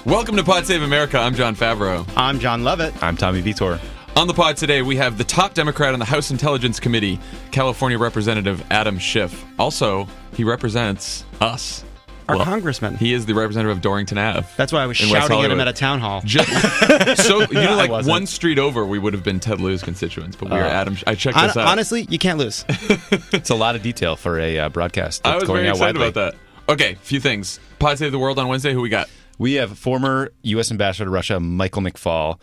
Welcome to Pod Save America. I'm John Favreau. I'm John Lovett. I'm Tommy Vitor. On the pod today, we have the top Democrat on the House Intelligence Committee, California Representative Adam Schiff. Also, he represents us. Our congressman. He is the representative of Dorrington Ave. That's why I was in West shouting at him Hollywood. at a town hall. So, like one street over, we would have been Ted Lieu's constituents, but we are Adam. I checked this out. Honestly, you can't lose. It's a lot of detail for a broadcast that's I was going very out excited widely. about that. Okay, few things. Pod Save the World on Wednesday. Who we got? We have former U.S. Ambassador to Russia, Michael McFaul.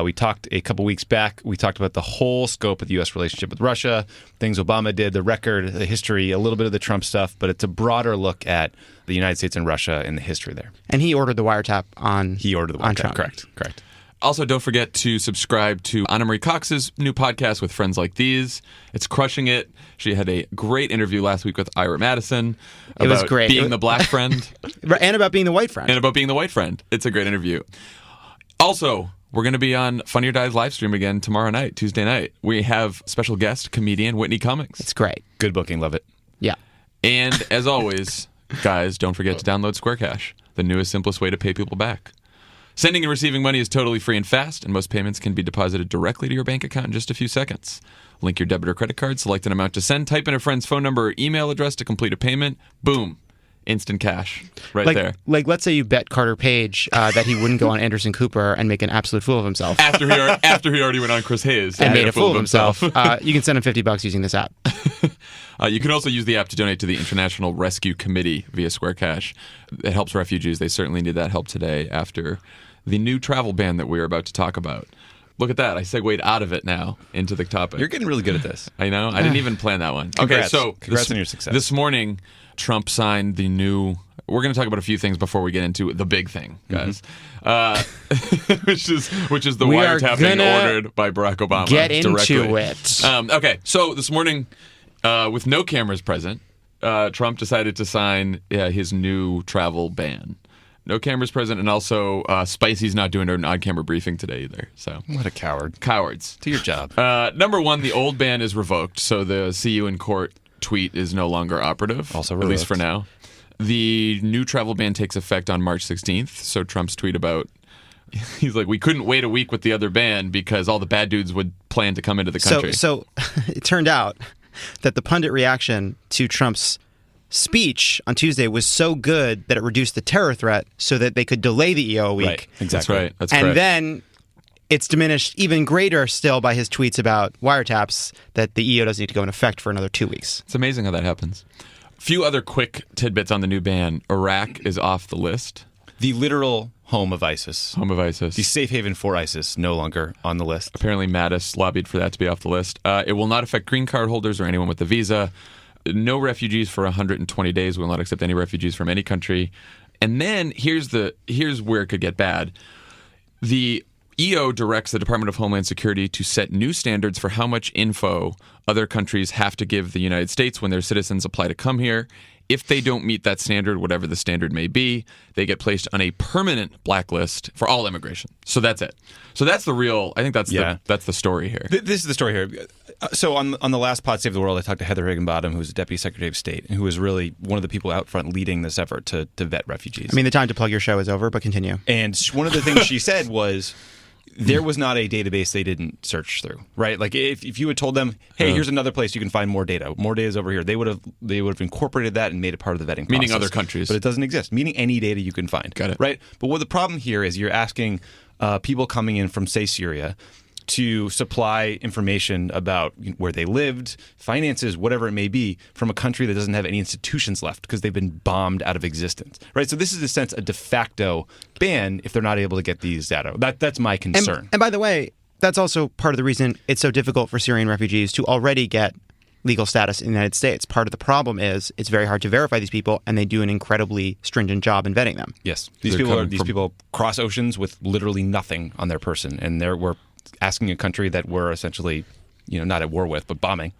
We talked a couple weeks back. We talked about the whole scope of the U.S. relationship with Russia, things Obama did, the record, the history, a little bit of the Trump stuff, but it's a broader look at the United States and Russia and the history there. And he ordered the wiretap on Trump. Correct. Also, don't forget to subscribe to Anna Marie Cox's new podcast with Friends Like These. It's crushing it. She had a great interview last week with Ira Madison about It was great. being the black friend. And about being the white friend. And about being the white friend. It's a great interview. Also, we're going to be on Funny or Die's live stream again tomorrow night, Tuesday night. We have special guest comedian Whitney Cummings. It's great. Good booking. Love it. Yeah. And as always, guys, don't forget to download Square Cash, the newest, simplest way to pay people back. Sending and receiving money is totally free and fast, and most payments can be deposited directly to your bank account in just a few seconds. Link your debit or credit card, select an amount to send, type in a friend's phone number or email address to complete a payment. Boom. Instant cash. Right there. Like, let's say you bet Carter Page that he wouldn't go on Anderson Cooper and make an absolute fool of himself. After he already went on Chris Hayes and made a fool of himself. You can send him $50 using this app. You can also use the app to donate to the International Rescue Committee via Square Cash. It helps refugees. They certainly need that help today after the new travel ban that we're about to talk about. Look at that. I segued out of it now into the topic. You're getting really good at this. I know. I didn't even plan that one. Congrats. Okay, so Congrats on your success. This morning, Trump signed the new... We're going to talk about a few things before we get into the big thing, guys. Which is the wiretapping ordered by Barack Obama. Get into directly. it. Okay, so this morning, with no cameras present, Trump decided to sign his new travel ban. No cameras present, and also Spicy's not doing an on-camera briefing today either. So What a coward. Cowards. Do your job. Number one, the old ban is revoked, so the "see you in court" tweet is no longer operative. Also at least revoked. for now. The new travel ban takes effect on March 16th. So Trump's tweet about he's like, we couldn't wait a week with the other ban because all the bad dudes would plan to come into the country. So it turned out that the pundit reaction to Trump's speech on Tuesday was so good that it reduced the terror threat so that they could delay the EO a week. Right. Exactly. That's right. That's And correct. then it's diminished even greater still by his tweets about wiretaps that the EO doesn't need to go in effect for another 2 weeks. It's amazing how that happens. A few other quick tidbits on the new ban. Iraq is off the list. The literal home of ISIS. Home of ISIS. The safe haven for ISIS, no longer on the list. Apparently Mattis lobbied for that to be off the list. It will not affect green card holders or anyone with a visa. No refugees for 120 days. We will not accept any refugees from any country. And then here's where it could get bad. The EO directs the Department of Homeland Security to set new standards for how much info other countries have to give the United States when their citizens apply to come here. If they don't meet that standard, whatever the standard may be, they get placed on a permanent blacklist for all immigration. So that's it. So that's the real. I think that's the story here. This is the story here. So on the last Pod Save the World, I talked to Heather Higginbottom, who's Deputy Secretary of State, and who was really one of the people out front leading this effort to vet refugees. I mean, the time to plug your show is over, but continue. And one of the things she said was there was not a database they didn't search through, right? Like if you had told them, hey, here's another place you can find more data. More data is over here. They would have incorporated that and made it part of the vetting process. Meaning other countries. But it doesn't exist. Meaning any data you can find. Got it. Right? But what the problem here is you're asking people coming in from, say, Syria to supply information about where they lived, finances, whatever it may be, from a country that doesn't have any institutions left because they've been bombed out of existence, right? So this is, in a sense, a de facto ban if they're not able to get these data. That's my concern. And by the way, that's also part of the reason it's so difficult for Syrian refugees to already get legal status in the United States. Part of the problem is it's very hard to verify these people, and they do an incredibly stringent job in vetting them. Yes, these people cross oceans with literally nothing on their person, and we're asking a country that we're essentially, not at war with, but bombing.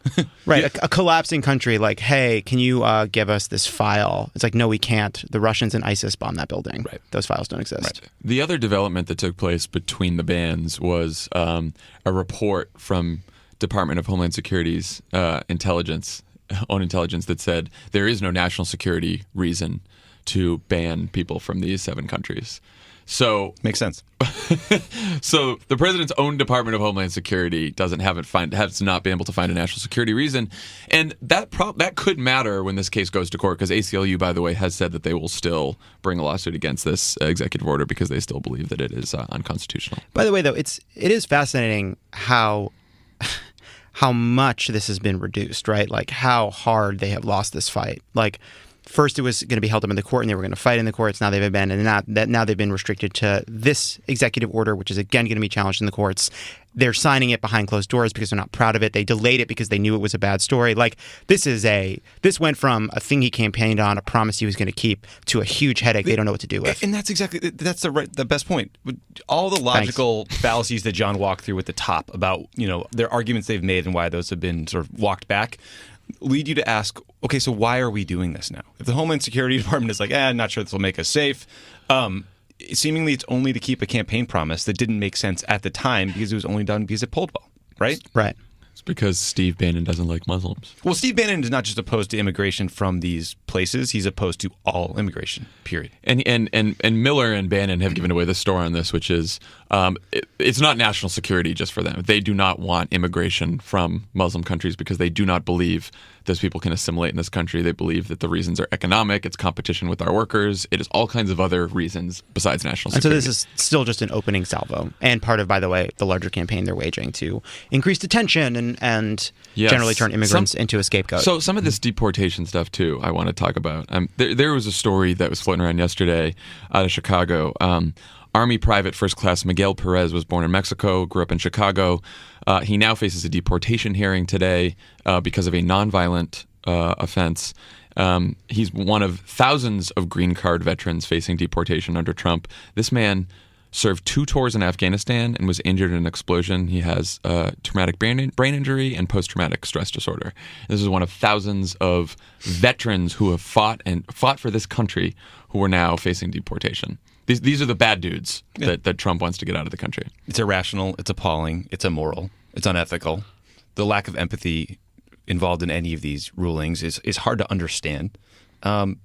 Right. A collapsing country like, hey, can you give us this file? It's like, no, we can't. The Russians and ISIS bombed that building. Right. Those files don't exist. Right. The other development that took place between the bans was a report from Department of Homeland Security's own intelligence that said there is no national security reason to ban people from these 7 countries. So Makes sense. So the president's own Department of Homeland Security has not been able to find a national security reason, and that could matter when this case goes to court, because ACLU, by the way, has said that they will still bring a lawsuit against this executive order because they still believe that it is unconstitutional. By the way, though, it is fascinating how much this has been reduced, right? Like how hard they have lost this fight. Like first it was going to be held up in the court and they were going to fight in the courts. Now they've abandoned that. Now they've been restricted to this executive order, which is again going to be challenged in the courts. They're signing it behind closed doors because they're not proud of it. They delayed it because they knew it was a bad story. Like this went from a thing he campaigned on, a promise he was going to keep, to a huge headache they don't know what to do with. And that's the best point. All the logical fallacies that John walked through at the top about, their arguments they've made and why those have been sort of walked back lead you to ask, okay, so why are we doing this now? If the Homeland Security Department is like, not sure this will make us safe, seemingly it's only to keep a campaign promise that didn't make sense at the time because it was only done because it polled well, right? Right. It's because Steve Bannon doesn't like Muslims. Well, Steve Bannon is not just opposed to immigration from these places; he's opposed to all immigration. Period. And Miller and Bannon have given away the store on this, which is it's not national security just for them. They do not want immigration from Muslim countries because they do not believe those people can assimilate in this country. They believe that the reasons are economic, it's competition with our workers, it is all kinds of other reasons besides national security. And so this is still just an opening salvo, and part of, by the way, the larger campaign they're waging to increase detention and yes, generally turn immigrants into a scapegoat. So some of this deportation stuff, too, I want to talk about. There was a story that was floating around yesterday out of Chicago. Army Private First Class Miguel Perez was born in Mexico, grew up in Chicago. He now faces a deportation hearing today because of a nonviolent offense. He's one of thousands of green card veterans facing deportation under Trump. This man served 2 tours in Afghanistan and was injured in an explosion. He has traumatic brain injury and post-traumatic stress disorder. This is one of thousands of veterans who have fought for this country who are now facing deportation. These are the bad dudes that Trump wants to get out of the country. It's irrational. It's appalling. It's immoral. It's unethical. The lack of empathy involved in any of these rulings is hard to understand. I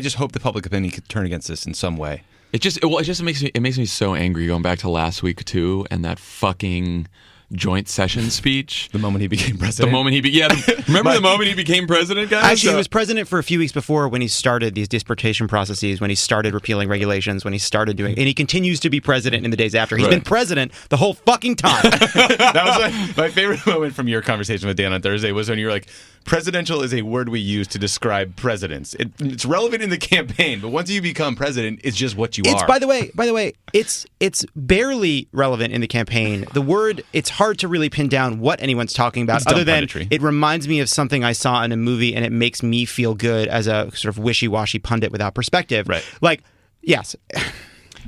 just hope the public opinion could turn against this in some way. It just makes me so angry going back to last week too, and that fucking joint session speech. The moment he became president. The moment the moment he became president, guys? Actually, he was president for a few weeks before when he started these deportation processes, when he started repealing regulations, when he started doing... And he continues to be president in the days after. He's been president the whole fucking time. That was my favorite moment from your conversation with Dan on Thursday was when you were like, presidential is a word we use to describe presidents. It's relevant in the campaign, but once you become president, it's just what you are. By the way, it's barely relevant in the campaign. The word, it's hard to really pin down what anyone's talking about, It's other dumb than punditry. it reminds me of something I saw in a movie, and it makes me feel good as a sort of wishy-washy pundit without perspective. Right. Like, yes.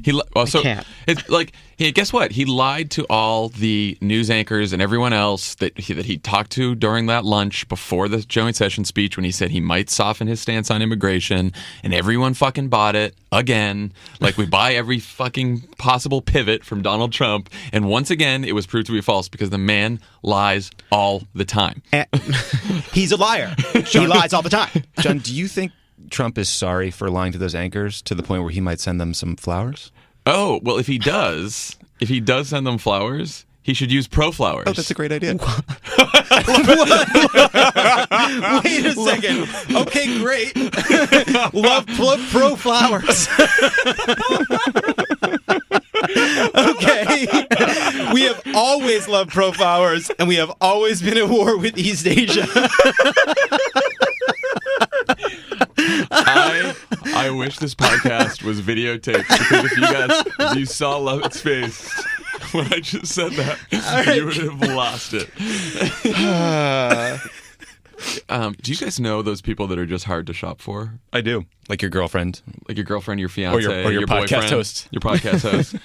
Can't. It's like, hey, guess what? He lied to all the news anchors and everyone else that he talked to during that lunch before the joint session speech when he said he might soften his stance on immigration, and everyone fucking bought it again. Like we buy every fucking possible pivot from Donald Trump, and once again it was proved to be false because the man lies all the time. He's a liar. He lies all the time. John, do you think Trump is sorry for lying to those anchors to the point where he might send them some flowers? Oh, well, if he does send them flowers, he should use pro flowers. Oh, that's a great idea. Wait a second. Okay, great. Love pro flowers. Okay. We have always loved pro flowers, and we have always been at war with East Asia. I wish this podcast was videotaped because if you saw Lovett's face when I just said that, you would have lost it. Do you guys know those people that are just hard to shop for? I do. Like your girlfriend. Like your girlfriend, your fiance, or your podcast boyfriend, host. Your podcast host.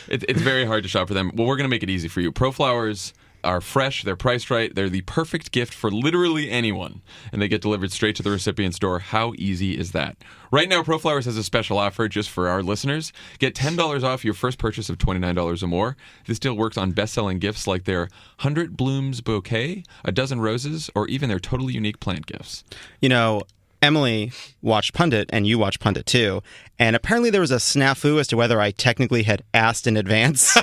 It's very hard to shop for them. Well, we're going to make it easy for you. Pro Flowers are fresh, they're priced right, they're the perfect gift for literally anyone, and they get delivered straight to the recipient's door. How easy is that? Right now, Pro Flowers has a special offer just for our listeners. Get $10 off your first purchase of $29 or more. This deal works on best-selling gifts like their 100 Blooms bouquet, a dozen roses, or even their totally unique plant gifts. You know, Emily watched Pundit, and you watched Pundit too. And apparently there was a snafu as to whether I technically had asked in advance.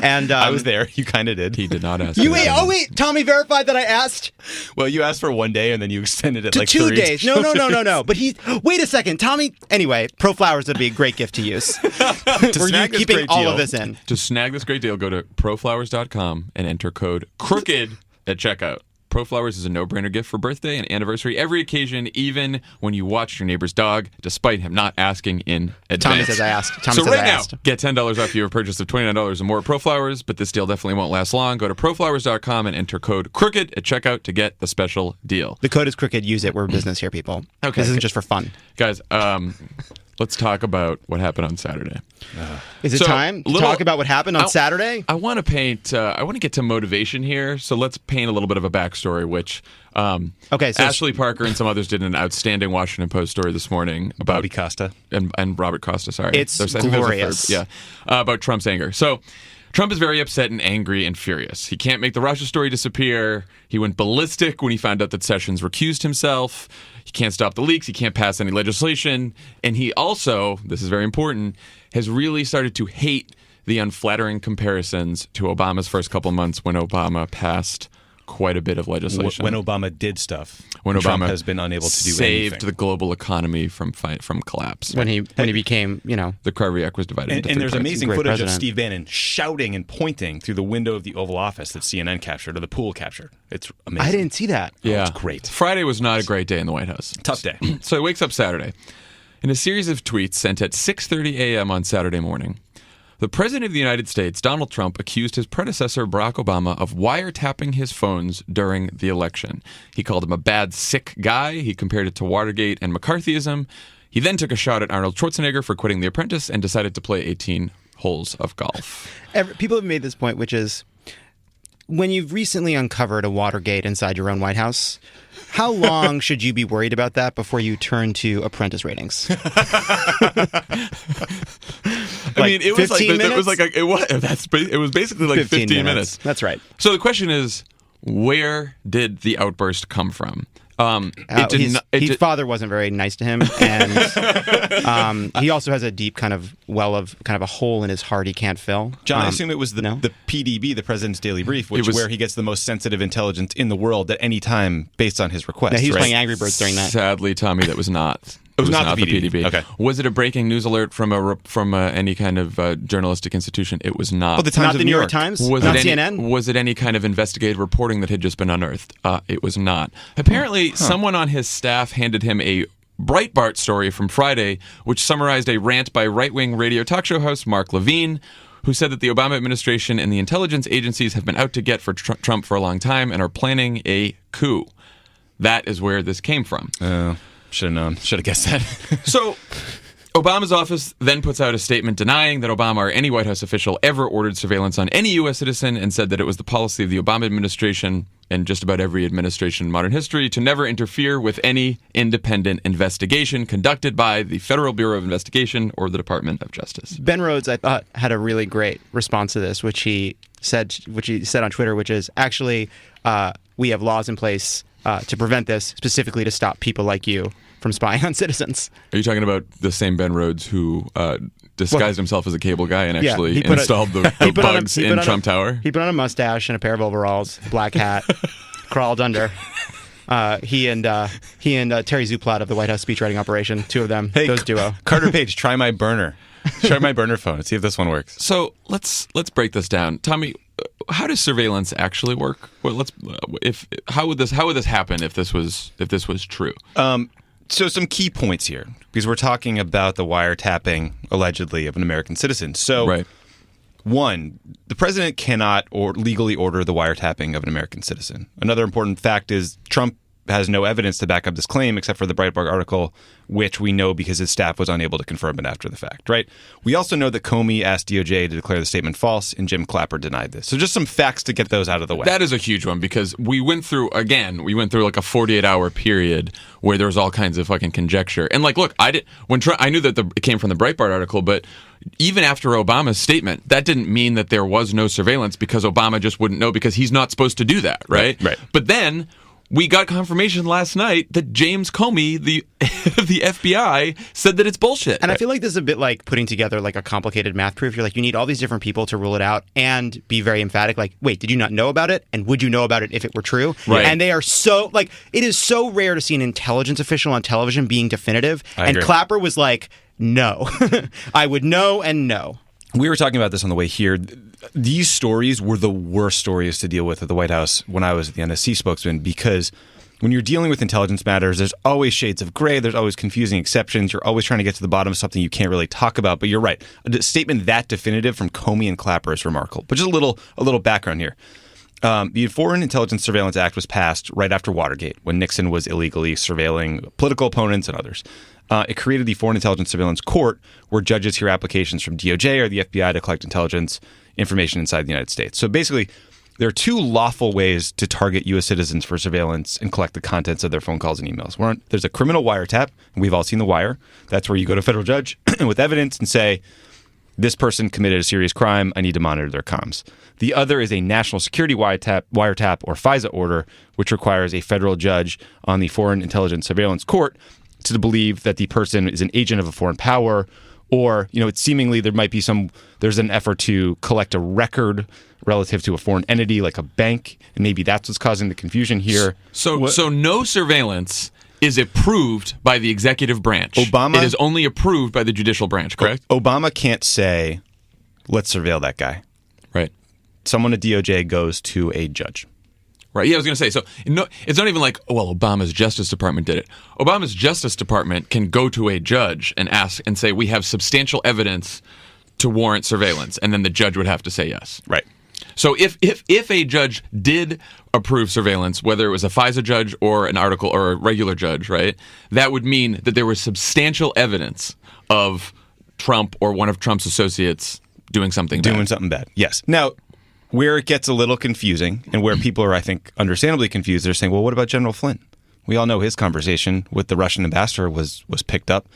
And I was there. You kind of did. He did not ask. Wait, Tommy verified that I asked? Well, you asked for 1 day, and then you extended it To like 2 3 days. No. But wait a second, Tommy. Anyway, Pro Flowers would be a great gift to use. Were you snag this keeping great all deal. of this in? To snag this great deal, go to proflowers.com and enter code CROOKED at checkout. Pro Flowers is a no-brainer gift for birthday and anniversary, every occasion, even when you watch your neighbor's dog, despite him not asking in advance. Tommy says I asked. So right now, get $10 off your purchase of $29 or more at Pro Flowers, but this deal definitely won't last long. Go to proflowers.com and enter code CROOKED at checkout to get the special deal. The code is crooked. Use it. We're business here, people. Okay. This isn't just for fun. Guys, let's talk about what happened on Saturday. Is it time to talk about what happened on Saturday? I want to get to motivation here, so let's paint a little bit of a backstory, which so Ashley Parker and some others did an outstanding Washington Post story this morning about Bobby Costa. and Robert Costa, sorry. It's glorious. About Trump's anger. So Trump is very upset and angry and furious. He can't make the Russia story disappear. He went ballistic when he found out that Sessions recused himself. He can't stop the leaks. He can't pass any legislation. And he also, this is very important, has really started to hate the unflattering comparisons to Obama's first couple months when Obama passed quite a bit of legislation. When Obama did stuff. When Trump Obama has been unable to do saved anything. the global economy from collapse. When he became, The Krivy Act was divided into And three there's parts. amazing Great footage president. of Steve Bannon shouting and pointing through the window of the Oval Office that CNN captured, or the pool captured. It's amazing. I didn't see that. Yeah, it's great. Friday was not a great day in the White House. Tough day. So he wakes up Saturday. In a series of tweets sent at 6:30 a.m. on Saturday morning, the President of the United States, Donald Trump, accused his predecessor, Barack Obama, of wiretapping his phones during the election. He called him a bad, sick guy. He compared it to Watergate and McCarthyism. He then took a shot at Arnold Schwarzenegger for quitting The Apprentice and decided to play 18 holes of golf. People have made this point, which is when you've recently uncovered a Watergate inside your own White House, how long should you be worried about that before you turn to Apprentice ratings? I mean, it was 15 like minutes? it was basically like 15 minutes. That's right. So the question is, where did the outburst come from? His father wasn't very nice to him, and he also has a deep kind of a hole in his heart he can't fill. John, I assume it was the PDB, the President's Daily Brief, which where he gets the most sensitive intelligence in the world at any time based on his request. Yeah, he was right? playing Angry Birds during that. Sadly, Tommy, that was not. It was not the PDB. Okay. Was it a breaking news alert from any kind of journalistic institution? It was not. Oh, the Times Not of the New New York York Times? Was Not it CNN? Was it any kind of investigative reporting that had just been unearthed? It was not. Apparently, someone on his staff handed him a Breitbart story from Friday, which summarized a rant by right-wing radio talk show host Mark Levine, who said that the Obama administration and the intelligence agencies have been out to get for Trump for a long time and are planning a coup. That is where this came from. Should have known. Should have guessed that. So, Obama's office then puts out a statement denying that Obama or any White House official ever ordered surveillance on any U.S. citizen and said that it was the policy of the Obama administration and just about every administration in modern history to never interfere with any independent investigation conducted by the Federal Bureau of Investigation or the Department of Justice. Ben Rhodes, I thought, had a really great response to this, which he said on Twitter, which is actually we have laws in place to prevent this, specifically to stop people like you from spying on citizens. Are you talking about the same Ben Rhodes who disguised himself as a cable guy and actually installed the bugs in Trump Tower? He put on a mustache and a pair of overalls, black hat, crawled under. He and Terry Zuplatt of the White House speechwriting operation, two of them, those duo. Carter Page, try my burner. Try my burner phone and see if this one works. So let's break this down. Tommy, how does surveillance actually work? Well, how would this happen if this was true? So some key points here, because we're talking about the wiretapping, allegedly, of an American citizen. So, right. One, the president cannot legally order the wiretapping of an American citizen. Another important fact is Trump has no evidence to back up this claim except for the Breitbart article, which we know because his staff was unable to confirm it after the fact, right? We also know that Comey asked DOJ to declare the statement false, and Jim Clapper denied this. So just some facts to get those out of the way. That is a huge one because we went through like a 48-hour period where there was all kinds of fucking conjecture. And look, I knew that it came from the Breitbart article, but even after Obama's statement, that didn't mean that there was no surveillance because Obama just wouldn't know because he's not supposed to do that, right? Right. But then we got confirmation last night that James Comey, the the FBI, said that it's bullshit. And I feel like this is a bit like putting together like a complicated math proof. You're like, you need all these different people to rule it out and be very emphatic. Like, wait, did you not know about it? And would you know about it if it were true? Right. And they are so, like, it is so rare to see an intelligence official on television being definitive. I and agree. Clapper was like, no. I would know and no. We were talking about this on the way here. These stories were the worst stories to deal with at the White House when I was the NSC spokesman, because when you're dealing with intelligence matters, there's always shades of gray. There's always confusing exceptions. You're always trying to get to the bottom of something you can't really talk about. But you're right. A statement that definitive from Comey and Clapper is remarkable. But just a little background here. The Foreign Intelligence Surveillance Act was passed right after Watergate, when Nixon was illegally surveilling political opponents and others. It created the Foreign Intelligence Surveillance Court, where judges hear applications from DOJ or the FBI to collect intelligence information inside the United States. So basically, there are two lawful ways to target U.S. citizens for surveillance and collect the contents of their phone calls and emails. There's a criminal wiretap. We've all seen The Wire. That's where you go to a federal judge with evidence and say, this person committed a serious crime. I need to monitor their comms. The other is a national security wiretap or FISA order, which requires a federal judge on the Foreign Intelligence Surveillance Court to believe that the person is an agent of a foreign power, or, it's seemingly there's an effort to collect a record relative to a foreign entity like a bank, and maybe that's what's causing the confusion here. So no surveillance is approved by the executive branch. It is only approved by the judicial branch, correct? Obama can't say, let's surveil that guy. Right. Someone at DOJ goes to a judge. Right. Yeah, I was going to say, so no, it's not even like, Obama's Justice Department did it. Obama's Justice Department can go to a judge and ask and say, we have substantial evidence to warrant surveillance, and then the judge would have to say yes. Right. So if a judge did approve surveillance, whether it was a FISA judge or an article or a regular judge, right, that would mean that there was substantial evidence of Trump or one of Trump's associates doing something bad. Yes. Now, where it gets a little confusing and where people are, I think, understandably confused, they're saying, well, what about General Flynn? We all know his conversation with the Russian ambassador was picked up.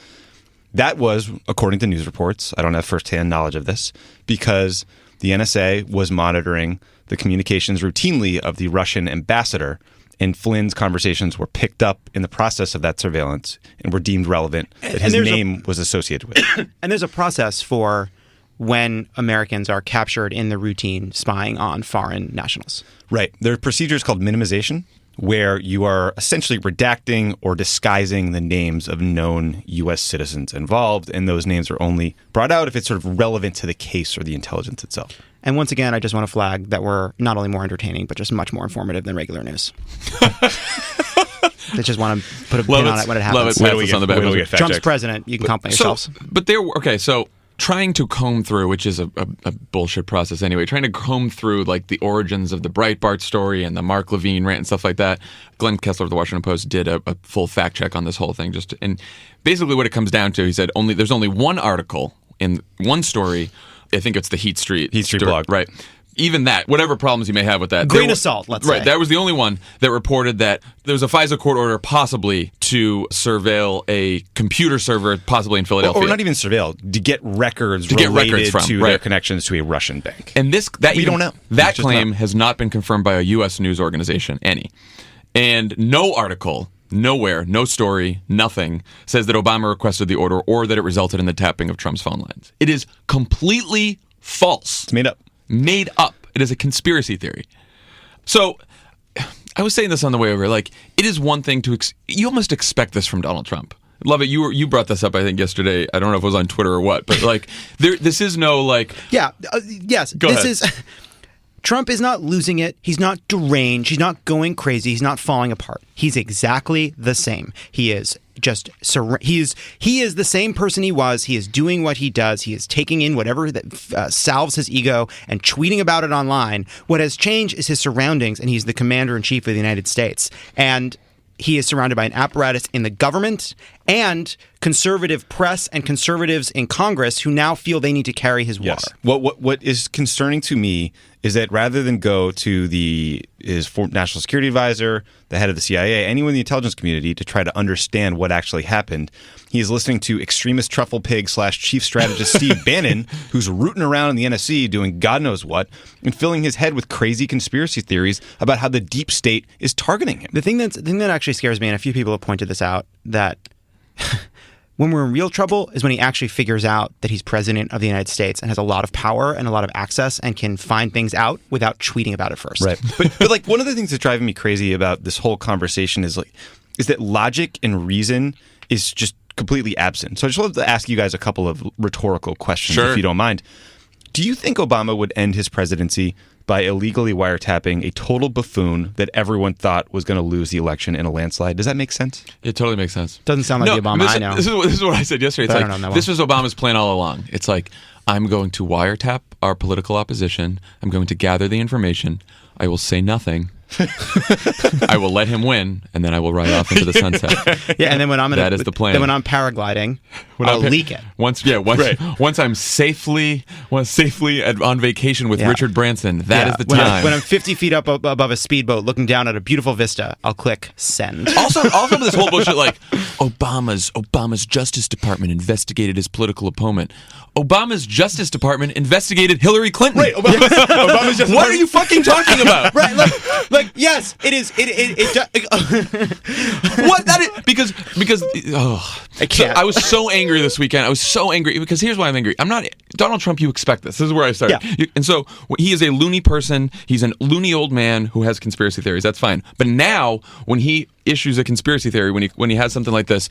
That was, according to news reports, I don't have firsthand knowledge of this, because the NSA was monitoring the communications routinely of the Russian ambassador, and Flynn's conversations were picked up in the process of that surveillance and were deemed relevant that his name was associated with it. And there's a process for when Americans are captured in the routine spying on foreign nationals. Right. There are procedures called minimization, where you are essentially redacting or disguising the names of known U.S. citizens involved, and those names are only brought out if it's sort of relevant to the case or the intelligence itself. And once again, I just want to flag that we're not only more entertaining, but just much more informative than regular news. I just want to put a pin on it when it happens. Trump's president. You can compliment yourselves. So trying to comb through, which is a bullshit process anyway, trying to comb through like the origins of the Breitbart story and the Mark Levine rant and stuff like that. Glenn Kessler of the Washington Post did a full fact check on this whole thing. And basically what it comes down to, he said, there's only one article in one story. I think it's the Heat Street blog. Right. Even that, whatever problems you may have with that. Grain of salt, let's say. Right. That was the only one that reported that there was a FISA court order possibly to surveil a computer server, possibly in Philadelphia. Or not even surveil, to get records related to their connections to a Russian bank. And we don't know. That claim not. Has not been confirmed by a U.S. news organization, any. And no article, nowhere, no story, nothing, says that Obama requested the order or that it resulted in the tapping of Trump's phone lines. It is completely false. It's made up. Made up. It is a conspiracy theory. So I was saying this on the way over. Like, it is one thing to you almost expect this from Donald Trump. Love it. You brought this up, I think, yesterday. I don't know if it was on Twitter or what, but like, this is no like. Yeah. Yes. Go ahead. Trump is not losing it. He's not deranged. He's not going crazy. He's not falling apart. He's exactly the same. He is just he is the same person he was. He is doing what he does. He is taking in whatever that salves his ego and tweeting about it online. What has changed is his surroundings, and he's the commander-in-chief of the United States. And he is surrounded by an apparatus in the government and conservative press and conservatives in Congress who now feel they need to carry his water. Yes. What is concerning to me is that rather than go to his national security advisor, the head of the CIA, anyone in the intelligence community to try to understand what actually happened, he is listening to extremist truffle pig / chief strategist Steve Bannon, who's rooting around in the NSC doing God knows what, and filling his head with crazy conspiracy theories about how the deep state is targeting him. The thing that actually scares me, and a few people have pointed this out, that when we're in real trouble is when he actually figures out that he's president of the United States and has a lot of power and a lot of access and can find things out without tweeting about it first. Right. But like one of the things that's driving me crazy about this whole conversation is that logic and reason is just completely absent. So I just wanted to ask you guys a couple of rhetorical questions, if you don't mind. Do you think Obama would end his presidency by illegally wiretapping a total buffoon that everyone thought was going to lose the election in a landslide? Does that make sense? It totally makes sense. Doesn't sound like the Obama I know. This is what I said yesterday. It's like, this was Obama's plan all along. It's like, I'm going to wiretap our political opposition. I'm going to gather the information. I will say nothing. I will let him win, and then I will ride off into the sunset. Yeah, and then when that is the plan. Then when I'm paragliding, I'll leak it. Once I'm safely on vacation with Richard Branson, that is the time. When I'm 50 feet up above a speedboat looking down at a beautiful vista, I'll click send. Also this whole bullshit like Obama's Justice Department investigated his political opponent. Obama's Justice Department investigated Hillary Clinton. Right. Obama's Justice What are you fucking talking about? Right. Like yes, it is. What that is because I can't. So I was so angry this weekend. I was so angry because here's why I'm angry. I'm not Donald Trump. You expect this. This is where I started. Yeah. And so he is a loony person. He's a loony old man who has conspiracy theories. That's fine. But now when he issues a conspiracy theory, when he has something like this,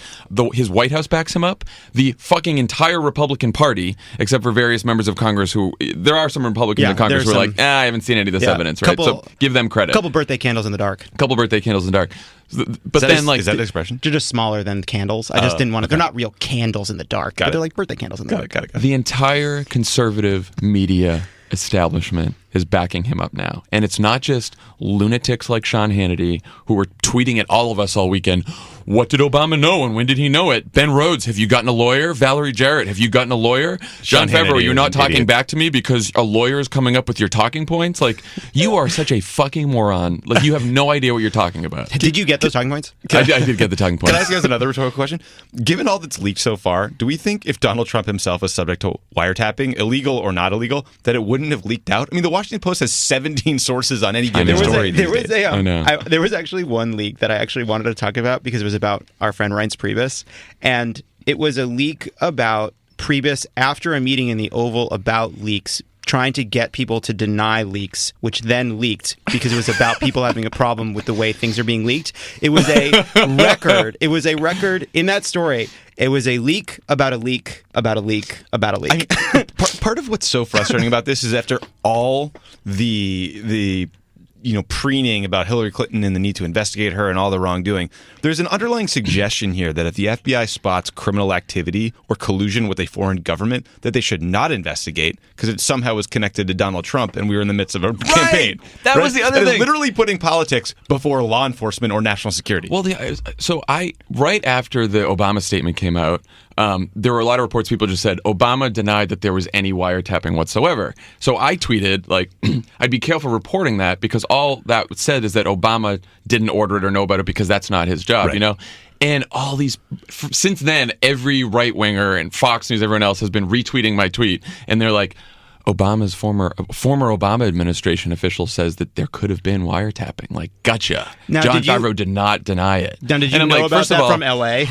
his White House backs him up. The fucking entire Republican Party, except for various members of Congress there are some Republicans in Congress who are like, I haven't seen any of this evidence, right? So give them credit. A couple birthday candles in the dark. But then, is that the expression? They're just smaller than candles. I just didn't want to. They're not real candles in the dark. But they're like birthday candles in the dark. Got it. The entire conservative media establishment is backing him up now. And it's not just lunatics like Sean Hannity who were tweeting at all of us all weekend, what did Obama know and when did he know it? Ben Rhodes, have you gotten a lawyer? Valerie Jarrett, have you gotten a lawyer? John Favreau, you're not talking back to me because a lawyer is coming up with your talking points? Like, you are such a fucking moron. Like, you have no idea what you're talking about. Did you get those talking points? I did get the talking points. Can I ask you guys another rhetorical question? Given all that's leaked so far, do we think if Donald Trump himself was subject to wiretapping, illegal or not illegal, that it wouldn't have leaked out? I mean, the Washington Post has 17 sources on any given story. There was actually one leak that I actually wanted to talk about because it was about our friend Reince Priebus, and it was a leak about Priebus after a meeting in the Oval about leaks, trying to get people to deny leaks, which then leaked because it was about people having a problem with the way things are being leaked. It was a record. It was a record in that story. It was a leak about a leak about a leak about a leak. I mean, part of what's so frustrating about this is after all the preening about Hillary Clinton and the need to investigate her and all the wrongdoing, there's an underlying suggestion here that if the FBI spots criminal activity or collusion with a foreign government, that they should not investigate because it somehow was connected to Donald Trump and we were in the midst of a campaign. That was the other thing. Literally putting politics before law enforcement or national security. Well, right after the Obama statement came out, there were a lot of reports. People just said Obama denied that there was any wiretapping whatsoever. So I tweeted, like, I'd be careful reporting that because all that said is that Obama didn't order it or know about it because that's not his job, right. And all these, since then, every right winger and Fox News, everyone else has been retweeting my tweet, and they're like, Obama's former Obama administration official says that there could have been wiretapping. Like, gotcha. Now, John Favreau did not deny it. Now, did you know about that from L.A.?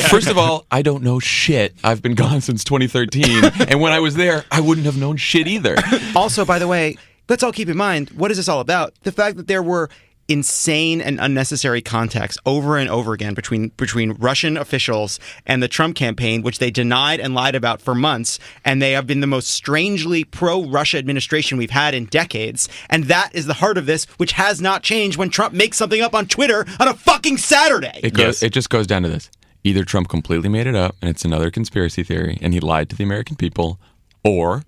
First of all, I don't know shit. I've been gone since 2013, and when I was there, I wouldn't have known shit either. Also, by the way, let's all keep in mind, what is this all about? The fact that there were insane and unnecessary contacts over and over again between Russian officials and the Trump campaign, which they denied and lied about for months, and they have been the most strangely pro-Russia administration we've had in decades, and that is the heart of this, which has not changed when Trump makes something up on Twitter on a fucking Saturday. It just goes down to this. Either Trump completely made it up and it's another conspiracy theory and he lied to the American people, or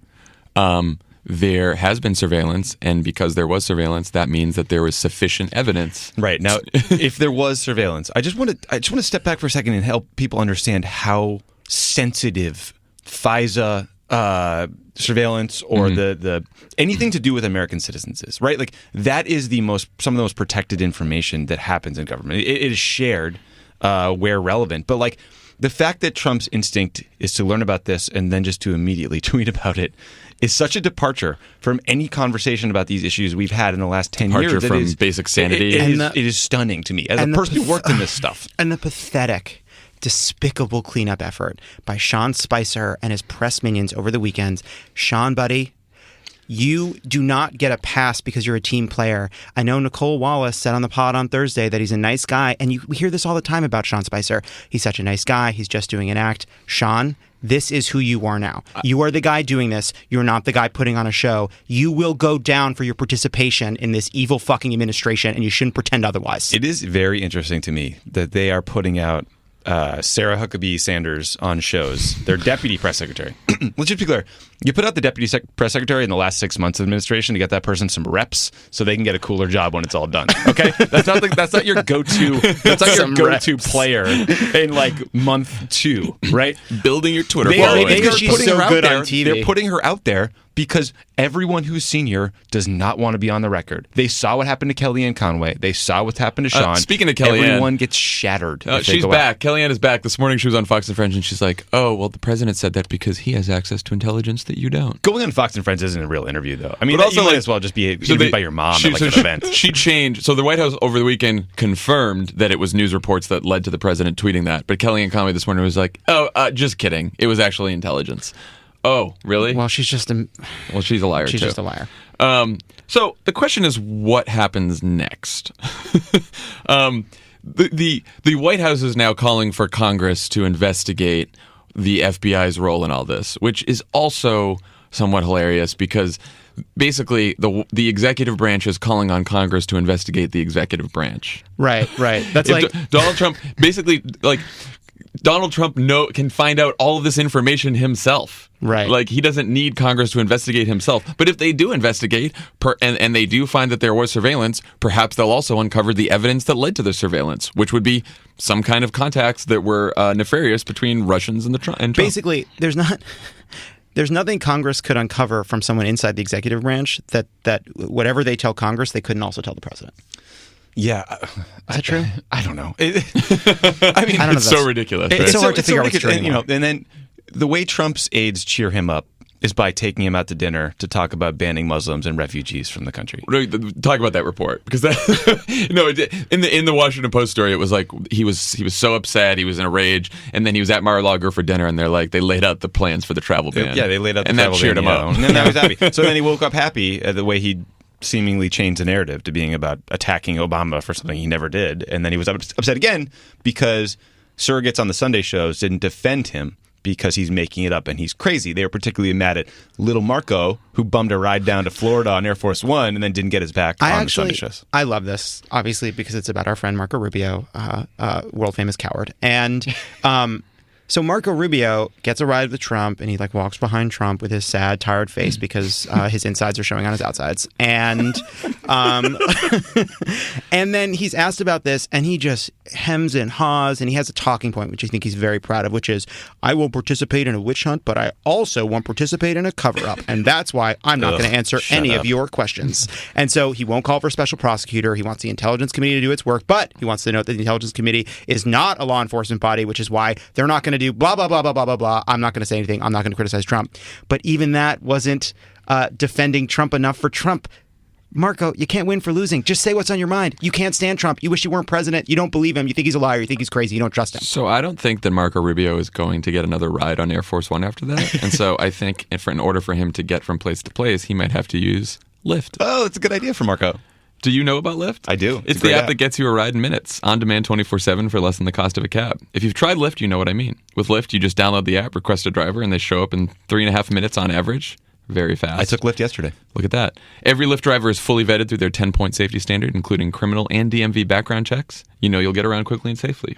there has been surveillance, and because there was surveillance, that means that there was sufficient evidence. Right. Now, if there was surveillance, I just want to step back for a second and help people understand how sensitive FISA surveillance or the anything to do with American citizens is, right? Like that is some of the most protected information that happens in government. It is shared where relevant, but like the fact that Trump's instinct is to learn about this and then just to immediately tweet about it is such a departure from any conversation about these issues we've had in the last 10 years. Departure from basic sanity. It is stunning to me as a person who worked in this stuff. And the pathetic, despicable cleanup effort by Sean Spicer and his press minions over the weekends. Sean, buddy, you do not get a pass because you're a team player. I know Nicole Wallace said on the pod on Thursday that he's a nice guy, and we hear this all the time about Sean Spicer. He's such a nice guy. He's just doing an act. Sean, this is who you are now. You are the guy doing this. You're not the guy putting on a show. You will go down for your participation in this evil fucking administration, and you shouldn't pretend otherwise. It is very interesting to me that they are putting out Sarah Huckabee Sanders on shows, their deputy press secretary. Let's just be clear. You put out the deputy press secretary in the last 6 months of administration to get that person some reps so they can get a cooler job when it's all done. Okay? That's not your go-to. That's not your go-to player in like month 2, right? Building your Twitter following. Because she's so good on TV. They're putting her out there because everyone who's senior does not want to be on the record. They saw what happened to Kellyanne Conway. They saw what's happened to Sean. Speaking of Kellyanne, everyone gets shattered. She's back. Kellyanne is back. This morning she was on Fox and Friends, and she's like, "Oh, well, the president said that because he has access to intelligence that you don't." Going on Fox and Friends isn't a real interview, though. I mean, but also, you might as well just be interviewed by your mom at an event. She changed. So the White House over the weekend confirmed that it was news reports that led to the president tweeting that. But Kellyanne Conway this morning was like, "Oh, just kidding. It was actually intelligence." Oh, really? Well, she's just a... Well, she's a liar, She's too. just a liar. So the question is, what happens next? The White House is now calling for Congress to investigate the FBI's role in all this, which is also somewhat hilarious because basically the executive branch is calling on Congress to investigate the executive branch. Right. That's like... Donald Trump, basically, like... Donald Trump can find out all of this information himself. Right. Like, he doesn't need Congress to investigate himself. But if they do investigate, and they do find that there was surveillance, perhaps they'll also uncover the evidence that led to the surveillance, which would be some kind of contacts that were nefarious between Russians and Trump. Basically, there's nothing Congress could uncover from someone inside the executive branch that whatever they tell Congress, they couldn't also tell the president. Yeah. Is that true? I don't know. I mean, it's so ridiculous. It's right? so hard to figure out what's true. And then the way Trump's aides cheer him up is by taking him out to dinner to talk about banning Muslims and refugees from the country. Talk about that report, because in the Washington Post story, it was like he was so upset, he was in a rage, and then he was at Mar-a-Lago for dinner, and they laid out the plans for the travel ban. Yeah, they laid out the and travel ban. And that cheered him up. And then I was happy. So then he woke up happy the way he seemingly changed the narrative to being about attacking Obama for something he never did. And then he was upset again because surrogates on the Sunday shows didn't defend him because he's making it up and he's crazy. They were particularly mad at little Marco, who bummed a ride down to Florida on Air Force One and then didn't get his back on the Sunday shows. I love this, obviously, because it's about our friend Marco Rubio, world-famous coward. And so Marco Rubio gets a ride with Trump, and he walks behind Trump with his sad, tired face because his insides are showing on his outsides. And and then he's asked about this, and he just hems and haws, and he has a talking point, which I think he's very proud of, which is, I will participate in a witch hunt, but I also won't participate in a cover-up, and that's why I'm not going to answer any of your questions. And so he won't call for a special prosecutor. He wants the Intelligence Committee to do its work, but he wants to note that the Intelligence Committee is not a law enforcement body, which is why they're not going to do blah, blah, blah, blah, blah, blah, blah. I'm not going to say anything. I'm not going to criticize Trump. But even that wasn't defending Trump enough for Trump. Marco, you can't win for losing. Just say what's on your mind. You can't stand Trump. You wish you weren't president. You don't believe him. You think he's a liar. You think he's crazy. You don't trust him. So I don't think that Marco Rubio is going to get another ride on Air Force One after that. And so I think in order for him to get from place to place, he might have to use Lyft. Oh, that's a good idea for Marco. Do you know about Lyft? I do. It's the app that gets you a ride in minutes, on demand 24/7 for less than the cost of a cab. If you've tried Lyft, you know what I mean. With Lyft, you just download the app, request a driver, and they show up in 3.5 minutes on average. Very fast. I took Lyft yesterday. Look at that. Every Lyft driver is fully vetted through their 10-point safety standard, including criminal and DMV background checks. You know you'll get around quickly and safely.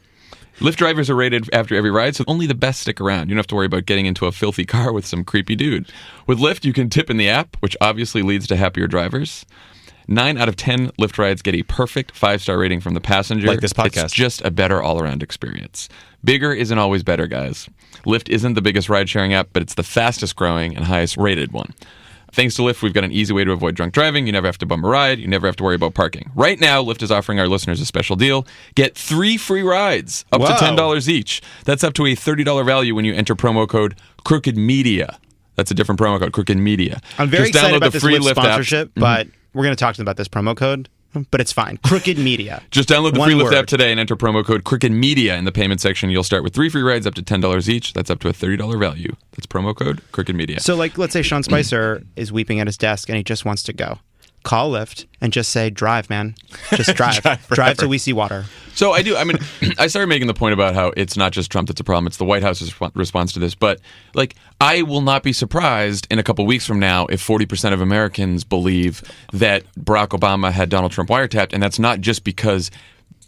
Lyft drivers are rated after every ride, so only the best stick around. You don't have to worry about getting into a filthy car with some creepy dude. With Lyft, you can tip in the app, which obviously leads to happier drivers. 9 out of 10 Lyft rides get a perfect 5-star rating from the passenger. Like this podcast. It's just a better all-around experience. Bigger isn't always better, guys. Lyft isn't the biggest ride-sharing app, but it's the fastest growing and highest rated one. Thanks to Lyft, we've got an easy way to avoid drunk driving. You never have to bum a ride. You never have to worry about parking. Right now, Lyft is offering our listeners a special deal. Get 3 free rides, up to $10 each. That's up to a $30 value when you enter promo code CrookedMedia. That's a different promo code, CrookedMedia. I'm very Just excited download about the this free Lyft Lyft sponsorship, app. but we're going to talk to them about this promo code. But it's fine. Crooked Media. Just download the One free Lyft word. app today and enter promo code CrookedMedia in the payment section. You'll start with 3 free rides up to $10 each. That's up to a $30 value. That's promo code CrookedMedia. So, like, let's say Sean Spicer is weeping at his desk and he just wants to go. Call Lyft and just say, drive, man. Just drive. drive till we see water. So I do. I mean, I started making the point about how it's not just Trump that's a problem. It's the White House's response to this. But, like, I will not be surprised in a couple weeks from now if 40% of Americans believe that Barack Obama had Donald Trump wiretapped. And that's not just because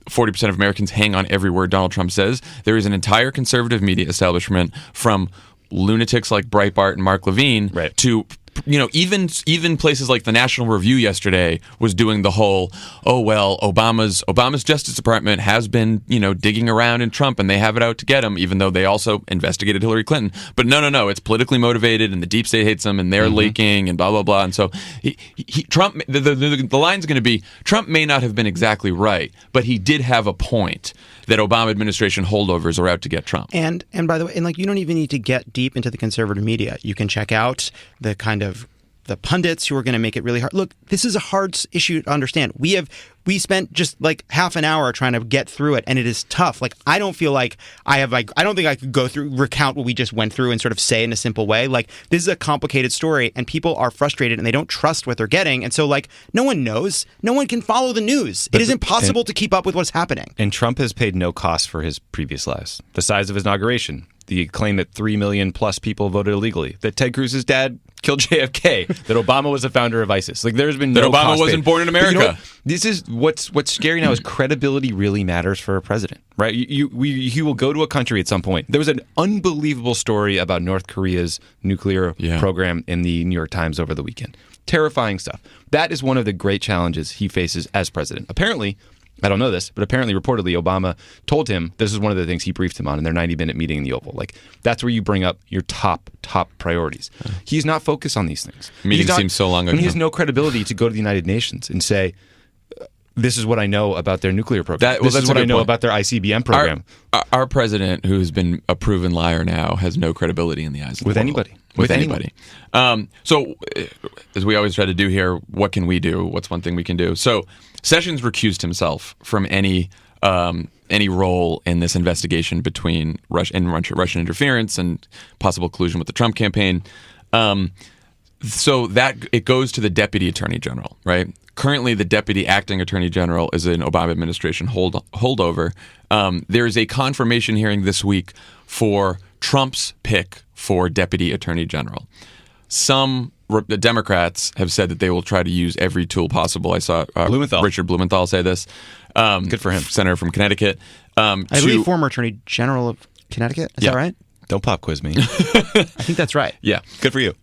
40% of Americans hang on every word Donald Trump says. There is an entire conservative media establishment, from lunatics like Breitbart and Mark Levine to, you know, even places like the National Review yesterday was doing the whole, oh well, Obama's Justice Department has been, you know, digging around in Trump and they have it out to get him, even though they also investigated Hillary Clinton. But no, it's politically motivated and the deep state hates him and they're leaking and blah blah blah. And so Trump, the line's going to be, Trump may not have been exactly right, but he did have a point that Obama administration holdovers are out to get Trump. And by the way, and like, you don't even need to get deep into the conservative media. You can check out the kind of the pundits who are going to make it really hard. Look, this is a hard issue to understand. We spent just like half an hour trying to get through it, and it is tough. Like, I don't feel like I don't think I could go through, recount what we just went through and sort of say in a simple way. Like, this is a complicated story, and people are frustrated and they don't trust what they're getting. And so, like, no one knows. No one can follow the news. It is impossible to keep up with what's happening. And Trump has paid no cost for his previous lives. The size of his inauguration, the claim that 3 million plus people voted illegally, that Ted Cruz's dad killed JFK, that Obama was the founder of ISIS. Like, there's been no Obama cost wasn't paid. born in But you know America. what? This is what's scary now is credibility really matters for a president, right? You will go to a country at some point. There was an unbelievable story about North Korea's nuclear program in the New York Times over the weekend. Terrifying stuff. That is one of the great challenges he faces as president. Apparently, I don't know this, but apparently, reportedly, Obama told him this is one of the things he briefed him on in their 90-minute meeting in the Oval. Like, that's where you bring up your top priorities. He's not focused on these things. Meeting seems so long ago. And he has no credibility to go to the United Nations and say, this is what I know about their nuclear program. This is what I know about their ICBM program. Our president, who's been a proven liar now, has no credibility in the eyes of the world. Anybody. With anybody. So, as we always try to do here, what can we do? What's one thing we can do? So, Sessions recused himself from any role in this investigation between Russian interference and possible collusion with the Trump campaign. So that it goes to the deputy attorney general, right? Currently, the deputy acting attorney general is an Obama administration holdover. There is a confirmation hearing this week for Trump's pick for deputy attorney general. Some Democrats have said that they will try to use every tool possible. I saw Richard Blumenthal say this. Good for him. Senator from Connecticut. I believe former attorney general of Connecticut. Is that right? Don't pop quiz me. I think that's right. Yeah. Good for you.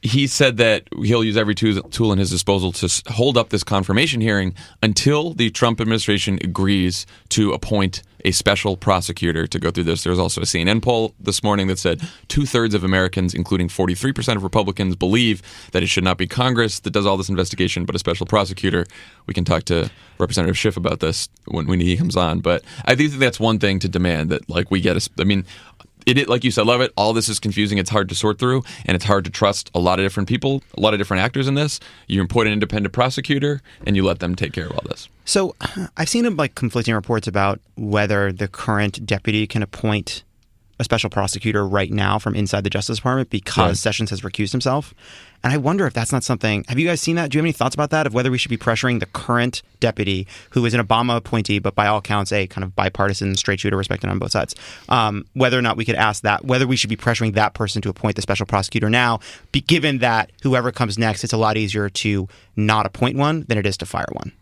He said that he'll use every tool in his disposal to hold up this confirmation hearing until the Trump administration agrees to appoint a special prosecutor to go through this. There was also a CNN poll this morning that said 2/3 of Americans, including 43% of Republicans, believe that it should not be Congress that does all this investigation, but a special prosecutor. We can talk to Representative Schiff about this when he comes on. But I do think that's one thing to demand, that like we get. It, like you said, love it. All this is confusing. It's hard to sort through, and it's hard to trust a lot of different people, a lot of different actors in this. You appoint an independent prosecutor, and you let them take care of all this. So I've seen like conflicting reports about whether the current deputy can appoint a special prosecutor right now from inside the Justice Department because Sessions has recused himself. And I wonder if that's not something. Have you guys seen that? Do you have any thoughts about that? Of whether we should be pressuring the current deputy, who is an Obama appointee, but by all accounts a kind of bipartisan straight shooter respected on both sides, whether or not we could ask that, whether we should be pressuring that person to appoint the special prosecutor now, given that whoever comes next, it's a lot easier to not appoint one than it is to fire one.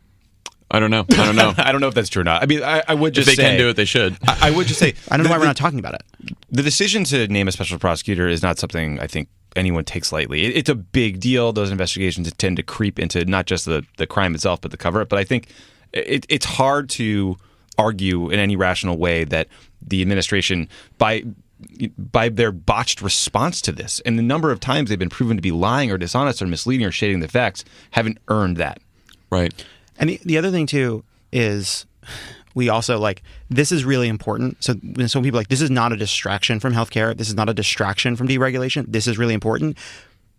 I don't know. I don't know if that's true or not. I mean, I would just say if they say, can do it, they should. I would just say I don't know why we're not talking about it. The decision to name a special prosecutor is not something I think anyone takes lightly. It's a big deal. Those investigations tend to creep into not just the crime itself, but the cover-up. But I think it's hard to argue in any rational way that the administration, by their botched response to this, and the number of times they've been proven to be lying or dishonest or misleading or shading the facts, haven't earned that. Right. And the other thing, too, is we also, this is really important. So when some people this is not a distraction from healthcare. This is not a distraction from deregulation. This is really important.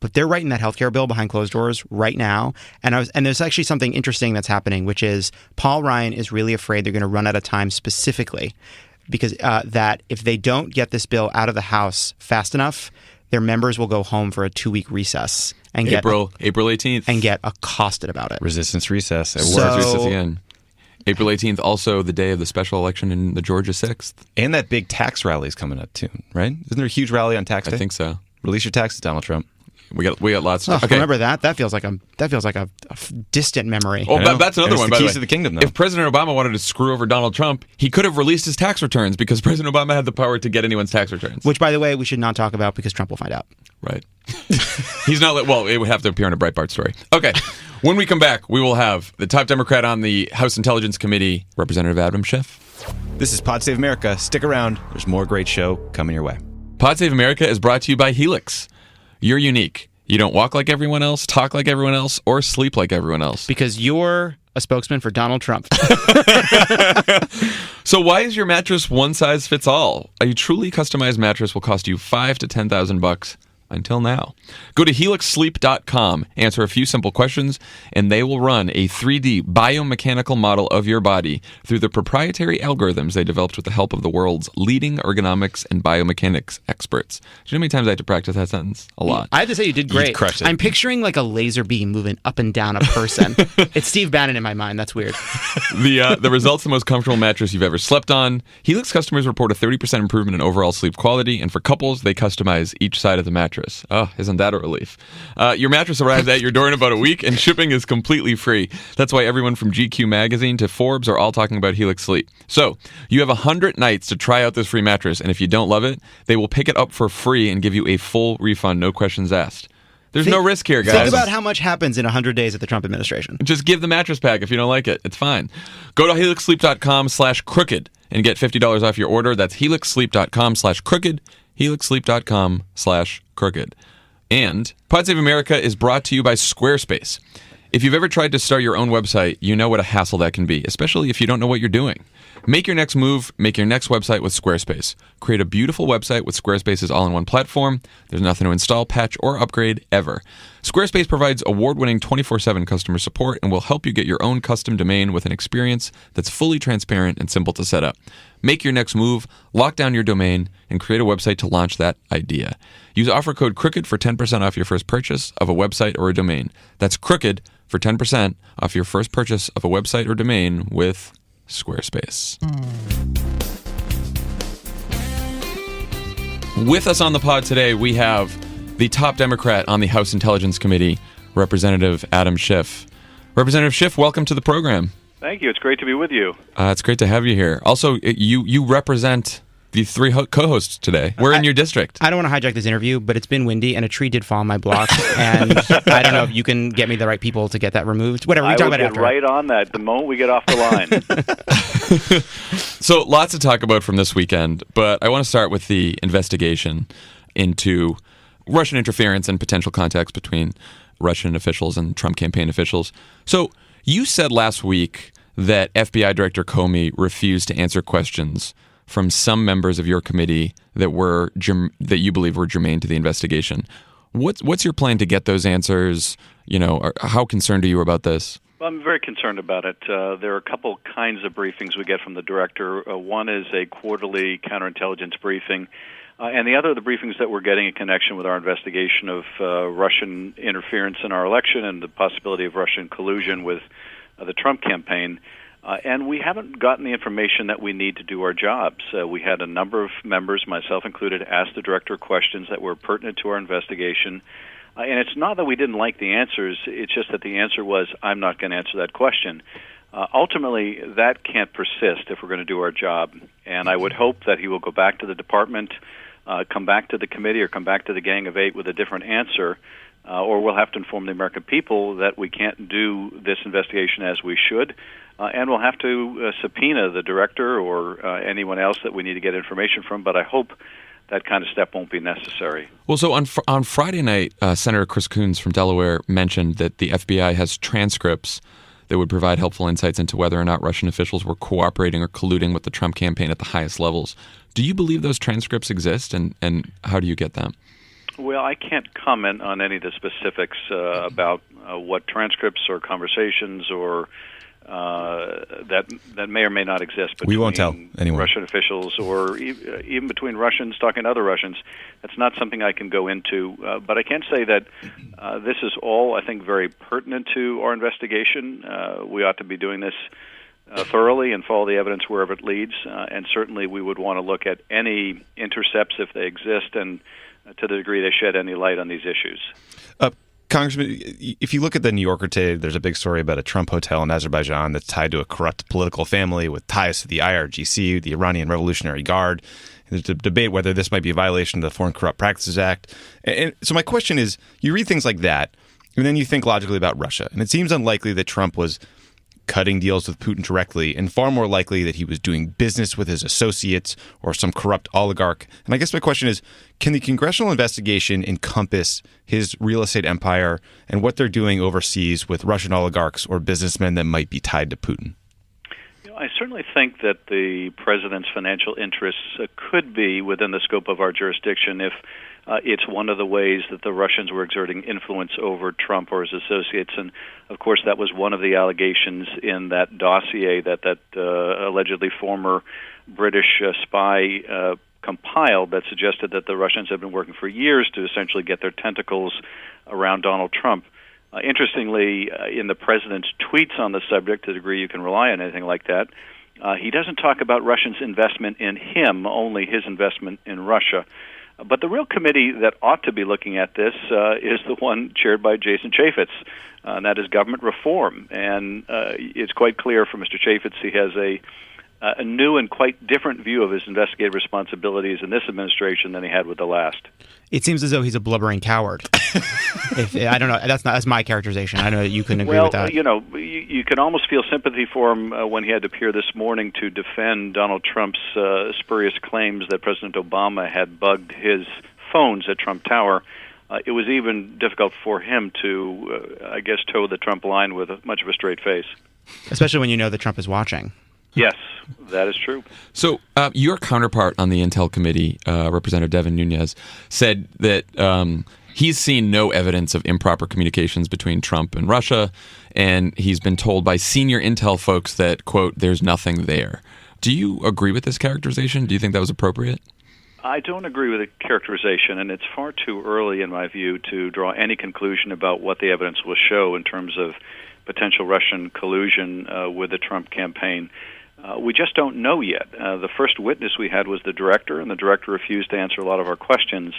But they're writing that healthcare bill behind closed doors right now. And there's actually something interesting that's happening, which is Paul Ryan is really afraid they're going to run out of time specifically because that if they don't get this bill out of the House fast enough, their members will go home for a 2-week recess and April 18th. And get accosted about it. Resistance recess. Resistance recess again. April 18th, also the day of the special election in the Georgia 6th. And that big tax rally is coming up, too, right? Isn't there a huge rally on tax day? I think so. Release your taxes, Donald Trump. We got lots of okay. Remember that? That feels like a distant memory. Oh, that's another one. The keys to the kingdom, though. If President Obama wanted to screw over Donald Trump, he could have released his tax returns because President Obama had the power to get anyone's tax returns. Which, by the way, we should not talk about because Trump will find out. Right. He's not. Well, it would have to appear in a Breitbart story. Okay. When we come back, we will have the top Democrat on the House Intelligence Committee, Representative Adam Schiff. This is Pod Save America. Stick around. There's more great show coming your way. Pod Save America is brought to you by Helix. You're unique. You don't walk like everyone else, talk like everyone else, or sleep like everyone else. Because you're a spokesman for Donald Trump. So why is your mattress one size fits all? A truly customized mattress will cost you $5,000 to $10,000 until now. Go to helixsleep.com, answer a few simple questions, and they will run a 3D biomechanical model of your body through the proprietary algorithms they developed with the help of the world's leading ergonomics and biomechanics experts. Do you know how many times I had to practice that sentence? A lot. I have to say you did great. You crushed it. I'm picturing a laser beam moving up and down a person. It's Steve Bannon in my mind. That's weird. The result's the most comfortable mattress you've ever slept on. Helix customers report a 30% improvement in overall sleep quality, and for couples, they customize each side of the mattress. Oh, isn't that a relief? Your mattress arrives at your door in about a week, and shipping is completely free. That's why everyone from GQ Magazine to Forbes are all talking about Helix Sleep. So, you have 100 nights to try out this free mattress, and if you don't love it, they will pick it up for free and give you a full refund, no questions asked. There's no risk here, guys. Think about how much happens in 100 days at the Trump administration. Just give the mattress back if you don't like it. It's fine. Go to helixsleep.com/crooked and get $50 off your order. That's helixsleep.com/crooked. helixsleep.com/crooked. And Pod Save America is brought to you by Squarespace. If you've ever tried to start your own website, you know what a hassle that can be, especially if you don't know what you're doing. Make your next move, make your next website with Squarespace. Create a beautiful website with Squarespace's all-in-one platform. There's nothing to install, patch, or upgrade ever. Squarespace provides award-winning 24/7 customer support and will help you get your own custom domain with an experience that's fully transparent and simple to set up. Make your next move, lock down your domain, and create a website to launch that idea. Use offer code CROOKED for 10% off your first purchase of a website or a domain. That's CROOKED for 10% off your first purchase of a website or domain with Squarespace. With us on the pod today, we have the top Democrat on the House Intelligence Committee, Representative Adam Schiff. Representative Schiff, welcome to the program. Thank you. It's great to be with you. It's great to have you here. Also, you represent the three co-hosts today. We're in your district. I don't want to hijack this interview, but it's been windy and a tree did fall on my block, and I don't know if you can get me the right people to get that removed. Whatever, we talk about it after. I will get right on that the moment we get off the line. So lots to talk about from this weekend, but I want to start with the investigation into Russian interference and potential contacts between Russian officials and Trump campaign officials. So you said last week that FBI Director Comey refused to answer questions from some members of your committee that you believe were germane to the investigation. What's your plan to get those answers? How concerned are you about this? Well, I'm very concerned about it. There are a couple kinds of briefings we get from the director. One is a quarterly counterintelligence briefing, and the other are the briefings that we're getting in connection with our investigation of Russian interference in our election and the possibility of Russian collusion with the Trump campaign. And we haven't gotten the information that we need to do our jobs. We had a number of members, myself included, ask the director questions that were pertinent to our investigation. And it's not that we didn't like the answers, it's just that the answer was, I'm not going to answer that question. Ultimately, that can't persist if we're going to do our job. And I would hope that he will go back to the department come back to the committee or come back to the Gang of Eight with a different answer, or we'll have to inform the American people that we can't do this investigation as we should, and we'll have to subpoena the director or anyone else that we need to get information from. But I hope that kind of step won't be necessary. Well, so on Friday night, Senator Chris Coons from Delaware mentioned that the FBI has transcripts that would provide helpful insights into whether or not Russian officials were cooperating or colluding with the Trump campaign at the highest levels. Do you believe those transcripts exist, and how do you get them? Well, I can't comment on any of the specifics about what transcripts or conversations or that may or may not exist between we won't tell anyone. Russian officials or even between Russians talking to other Russians. That's not something I can go into. But I can say that this is all, I think, very pertinent to our investigation. We ought to be doing this thoroughly and follow the evidence wherever it leads. And certainly we would want to look at any intercepts if they exist and to the degree they shed any light on these issues. Congressman, if you look at the New Yorker today, there's a big story about a Trump hotel in Azerbaijan that's tied to a corrupt political family with ties to the IRGC, the Iranian Revolutionary Guard. There's a debate whether this might be a violation of the Foreign Corrupt Practices Act. And so my question is, you read things like that, and then you think logically about Russia. And it seems unlikely that Trump was cutting deals with Putin directly, and far more likely that he was doing business with his associates or some corrupt oligarch. And I guess my question is, can the congressional investigation encompass his real estate empire and what they're doing overseas with Russian oligarchs or businessmen that might be tied to Putin? I certainly think that the president's financial interests could be within the scope of our jurisdiction if it's one of the ways that the Russians were exerting influence over Trump or his associates. And, of course, that was one of the allegations in that dossier that allegedly former British spy compiled that suggested that the Russians have been working for years to essentially get their tentacles around Donald Trump. Interestingly, in the president's tweets on the subject, to the degree you can rely on anything like that, he doesn't talk about Russians' investment in him, only his investment in Russia. But the real committee that ought to be looking at this is the one chaired by Jason Chaffetz, and that is government reform. And it's quite clear from Mr. Chaffetz he has a new and quite different view of his investigative responsibilities in this administration than he had with the last. It seems as though he's a blubbering coward. I don't know. That's my characterization. I know that you couldn't agree with that. Well, you can almost feel sympathy for him when he had to appear this morning to defend Donald Trump's spurious claims that President Obama had bugged his phones at Trump Tower. It was even difficult for him to, toe the Trump line with much of a straight face. Especially when you know that Trump is watching. Yes, that is true. So your counterpart on the Intel Committee, Representative Devin Nunes, said that he's seen no evidence of improper communications between Trump and Russia, and he's been told by senior Intel folks that, quote, there's nothing there. Do you agree with this characterization? Do you think that was appropriate? I don't agree with the characterization, and it's far too early, in my view, to draw any conclusion about what the evidence will show in terms of potential Russian collusion with the Trump campaign. We just don't know yet. The first witness we had was the director, and the director refused to answer a lot of our questions.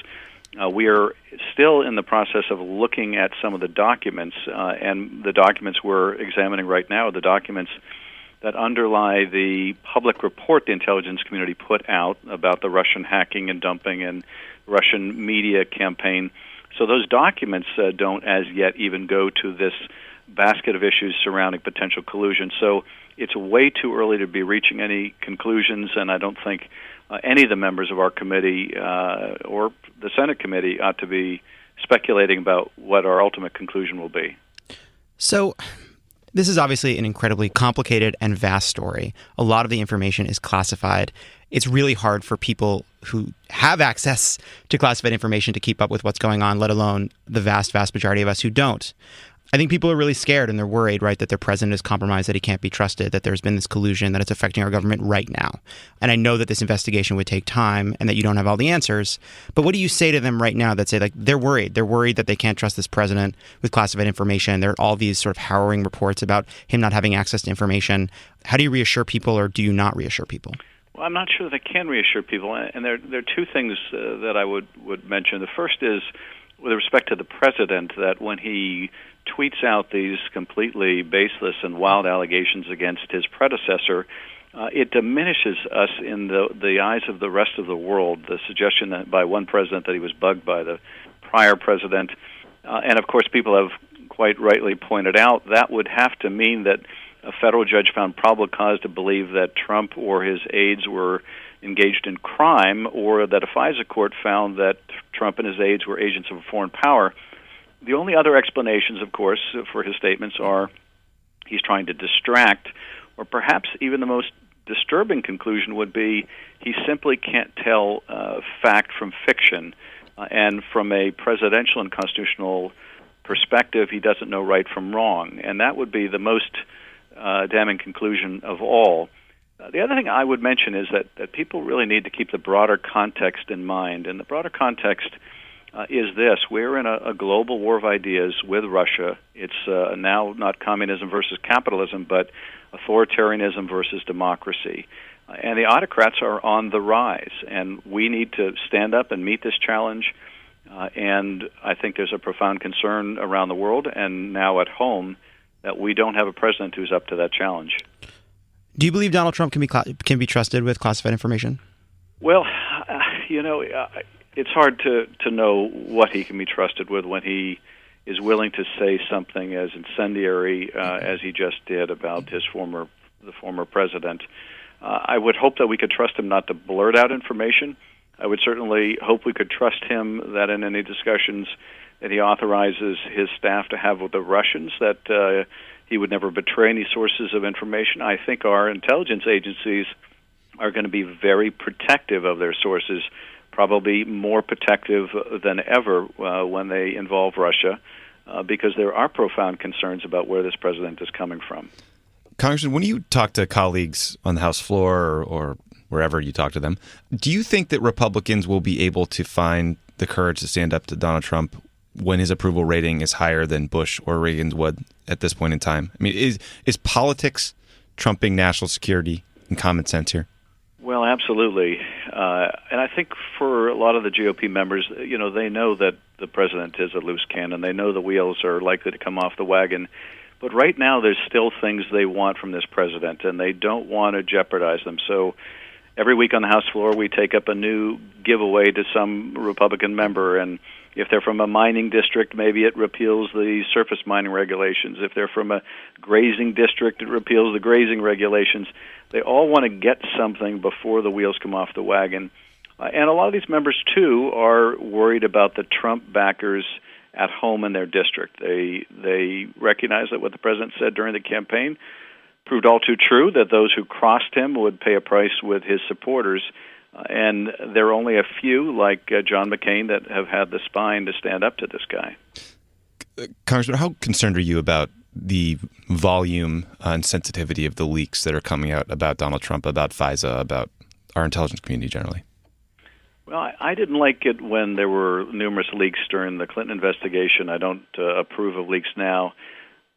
We are still in the process of looking at some of the documents, and the documents we're examining right now are the documents that underlie the public report the intelligence community put out about the Russian hacking and dumping and Russian media campaign. So those documents don't as yet even go to this basket of issues surrounding potential collusion. So it's way too early to be reaching any conclusions, and I don't think any of the members of our committee or the Senate committee ought to be speculating about what our ultimate conclusion will be. So this is obviously an incredibly complicated and vast story. A lot of the information is classified. It's really hard for people who have access to classified information to keep up with what's going on, let alone the vast, vast majority of us who don't. I think people are really scared and they're worried, right, that their president is compromised, that he can't be trusted, that there's been this collusion, that it's affecting our government right now. And I know that this investigation would take time and that you don't have all the answers. But what do you say to them right now that say, like, they're worried? They're worried that they can't trust this president with classified information. There are all these sort of harrowing reports about him not having access to information. How do you reassure people, or do you not reassure people? Well, I'm not sure that I can reassure people. And there are two things that I would mention. The first is, with respect to the president, that when he tweets out these completely baseless and wild allegations against his predecessor, it diminishes us in the eyes of the rest of the world. The suggestion that by one president that he was bugged by the prior president, and of course people have quite rightly pointed out that would have to mean that a federal judge found probable cause to believe that Trump or his aides were engaged in crime, or that a FISA court found that Trump and his aides were agents of a foreign power. The only other explanations, of course, for his statements are he's trying to distract, or perhaps even the most disturbing conclusion would be he simply can't tell fact from fiction, and from a presidential and constitutional perspective, he doesn't know right from wrong, and that would be the most damning conclusion of all. The other thing I would mention is that people really need to keep the broader context in mind, and the broader context is this. We're in a global war of ideas with Russia. It's now not communism versus capitalism, but authoritarianism versus democracy. And the autocrats are on the rise, and we need to stand up and meet this challenge. And I think there's a profound concern around the world and now at home that we don't have a president who's up to that challenge. Do you believe Donald Trump can be trusted with classified information? Well, it's hard to know what he can be trusted with when he is willing to say something as incendiary as he just did about the former president. I would hope that we could trust him not to blurt out information. I would certainly hope we could trust him that in any discussions that he authorizes his staff to have with the Russians, that he would never betray any sources of information. I think our intelligence agencies are going to be very protective of their sources, probably more protective than ever when they involve Russia, because there are profound concerns about where this president is coming from. Congressman, when you talk to colleagues on the House floor or wherever you talk to them, do you think that Republicans will be able to find the courage to stand up to Donald Trump when his approval rating is higher than Bush or Reagan's would at this point in time? I mean, is politics trumping national security and common sense here? Well, absolutely. And I think for a lot of the GOP members, they know that the president is a loose cannon. They know the wheels are likely to come off the wagon. But right now, there's still things they want from this president, and they don't want to jeopardize them. So every week on the House floor, we take up a new giveaway to some Republican member, and if they're from a mining district, maybe it repeals the surface mining regulations. If they're from a grazing district, it repeals the grazing regulations. They all want to get something before the wheels come off the wagon. And a lot of these members, too, are worried about the Trump backers at home in their district. They recognize that what the president said during the campaign proved all too true, that those who crossed him would pay a price with his supporters. And there are only a few, like John McCain, that have had the spine to stand up to this guy. Congressman, how concerned are you about the volume and sensitivity of the leaks that are coming out about Donald Trump, about FISA, about our intelligence community generally? Well, I didn't like it when there were numerous leaks during the Clinton investigation. I don't approve of leaks now.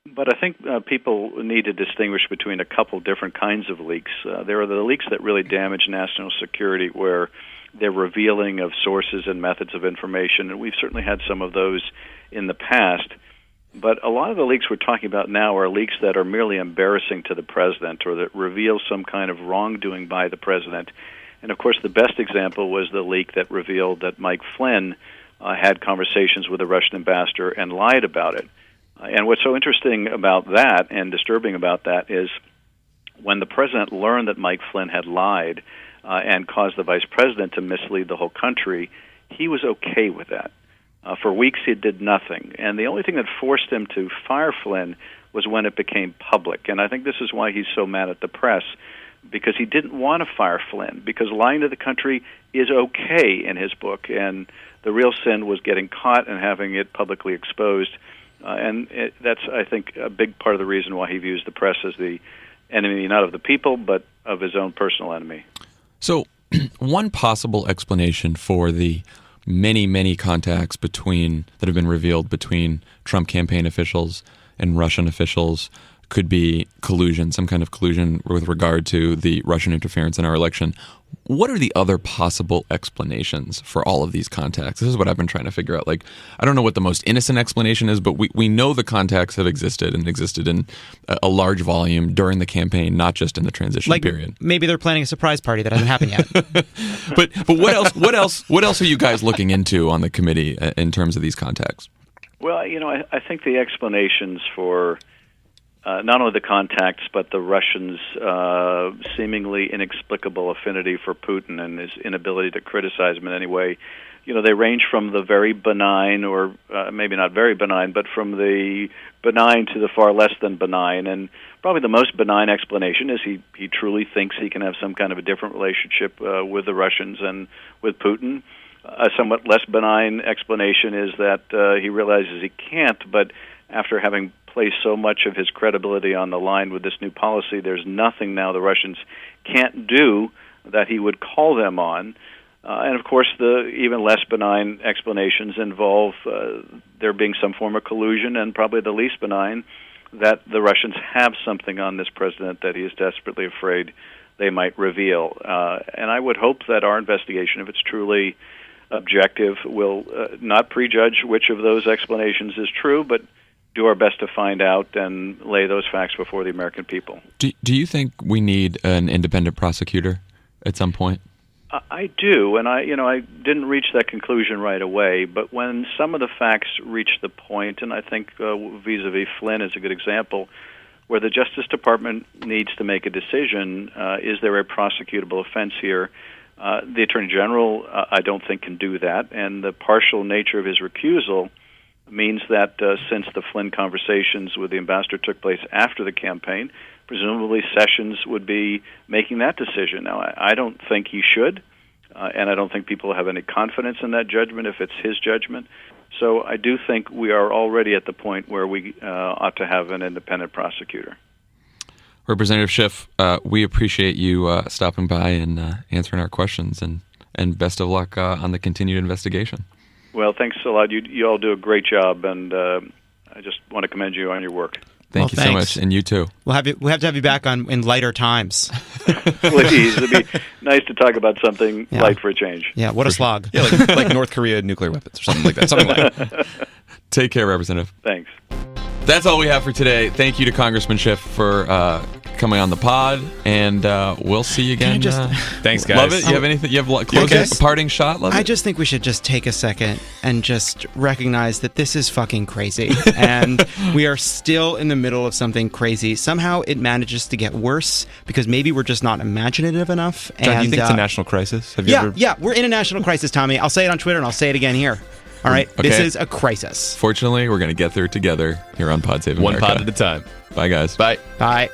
But I think people need to distinguish between a couple different kinds of leaks. There are the leaks that really damage national security, where they're revealing of sources and methods of information, and we've certainly had some of those in the past. But a lot of the leaks we're talking about now are leaks that are merely embarrassing to the president, or that reveal some kind of wrongdoing by the president. And, of course, the best example was the leak that revealed that Mike Flynn had conversations with the Russian ambassador and lied about it. And what's so interesting about that and disturbing about that is when the president learned that Mike Flynn had lied and caused the vice president to mislead the whole country, he was okay with that. For weeks he did nothing. And the only thing that forced him to fire Flynn was when it became public. And I think this is why he's so mad at the press, because he didn't want to fire Flynn, because lying to the country is okay in his book. And the real sin was getting caught and having it publicly exposed. That's, I think, a big part of the reason why he views the press as the enemy, not of the people, but of his own personal enemy. So one possible explanation for the many, many contacts that have been revealed between Trump campaign officials and Russian officials could be collusion, some kind of collusion with regard to the Russian interference in our election. What are the other possible explanations for all of these contacts? This is what I've been trying to figure out. Like, I don't know what the most innocent explanation is, but we know the contacts have existed and existed in a large volume during the campaign, not just in the transition period. Maybe they're planning a surprise party that hasn't happened yet. But what else are you guys looking into on the committee in terms of these contacts? Well, I think the explanations for not only the contacts, but the Russians' seemingly inexplicable affinity for Putin and his inability to criticize him in any way, they range from the very benign, or maybe not very benign, but from the benign to the far less than benign. And probably the most benign explanation is he truly thinks he can have some kind of a different relationship with the Russians and with Putin. A somewhat less benign explanation is that he realizes he can't, but after having placed so much of his credibility on the line with this new policy, there's nothing now the Russians can't do that he would call them on. And of course, the even less benign explanations involve there being some form of collusion, and probably the least benign, that the Russians have something on this president that he is desperately afraid they might reveal. And I would hope that our investigation, if it's truly objective, will not prejudge which of those explanations is true, but do our best to find out and lay those facts before the American people. Do you think we need an independent prosecutor at some point? I do, and I didn't reach that conclusion right away, but when some of the facts reach the point, and I think vis-a-vis Flynn is a good example, where the Justice Department needs to make a decision, is there a prosecutable offense here? The Attorney General, I don't think, can do that, and the partial nature of his recusal means that since the Flynn conversations with the ambassador took place after the campaign, presumably Sessions would be making that decision. Now, I don't think he should, and I don't think people have any confidence in that judgment if it's his judgment. So I do think we are already at the point where we ought to have an independent prosecutor. Representative Schiff, we appreciate you stopping by and answering our questions, and best of luck on the continued investigation. Well, thanks a lot. You all do a great job, and I just want to commend you on your work. Thank you so much, and you too. We'll have to have you back in lighter times. Please, it'd be nice to talk about something light for a change. Yeah, what a slog. Yeah, like North Korea nuclear weapons or something like that. Something like that. Take care, Representative. Thanks. That's all we have for today. Thank you to Congressman Schiff for coming on the pod, and we'll see you again. Thanks, guys. Love it. You have anything? You have closing, a parting shot? Love it. I just think we should just take a second and just recognize that this is fucking crazy, and we are still in the middle of something crazy. Somehow it manages to get worse because maybe we're just not imaginative enough. John, do you think it's a national crisis? Have you ever... Yeah, we're in a national crisis, Tommy. I'll say it on Twitter, and I'll say it again here. All right, okay. This is a crisis. Fortunately, we're going to get through it together here on Pod Save America. One pod at a time. Bye, guys. Bye. Bye.